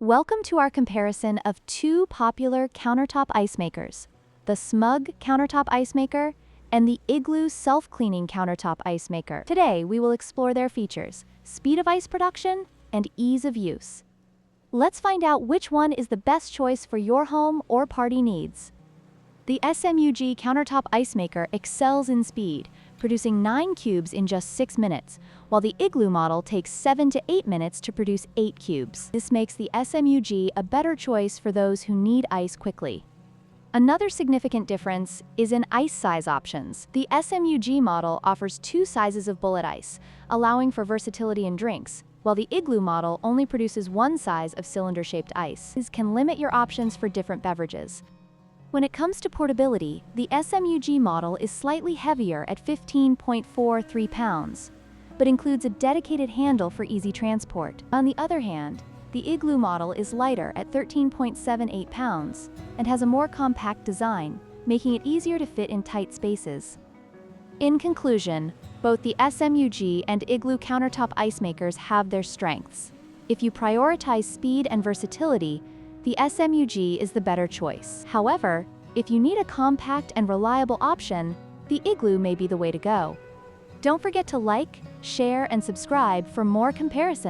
Welcome to our comparison of two popular countertop ice makers, the Smug Countertop Ice Maker and the Igloo Self-Cleaning Countertop Ice Maker. Today, we will explore their features, speed of ice production, and ease of use. Let's find out which one is the best choice for your home or party needs. The SMUG Countertop Ice Maker excels in speed, producing 9 cubes in just 6 minutes, while the Igloo model takes 7 to 8 minutes to produce 8 cubes. This makes the SMUG a better choice for those who need ice quickly. Another significant difference is in ice size options. The SMUG model offers 2 sizes of bullet ice, allowing for versatility in drinks, while the Igloo model only produces 1 size of cylinder-shaped ice. This can limit your options for different beverages. When it comes to portability, the SMUG model is slightly heavier at 15.43 pounds, but includes a dedicated handle for easy transport. On the other hand, the Igloo model is lighter at 13.78 pounds and has a more compact design, making it easier to fit in tight spaces. In conclusion, both the SMUG and Igloo countertop ice makers have their strengths. If you prioritize speed and versatility, the SMUG is the better choice. However, if you need a compact and reliable option, the Igloo may be the way to go. Don't forget to like, share, and subscribe for more comparisons.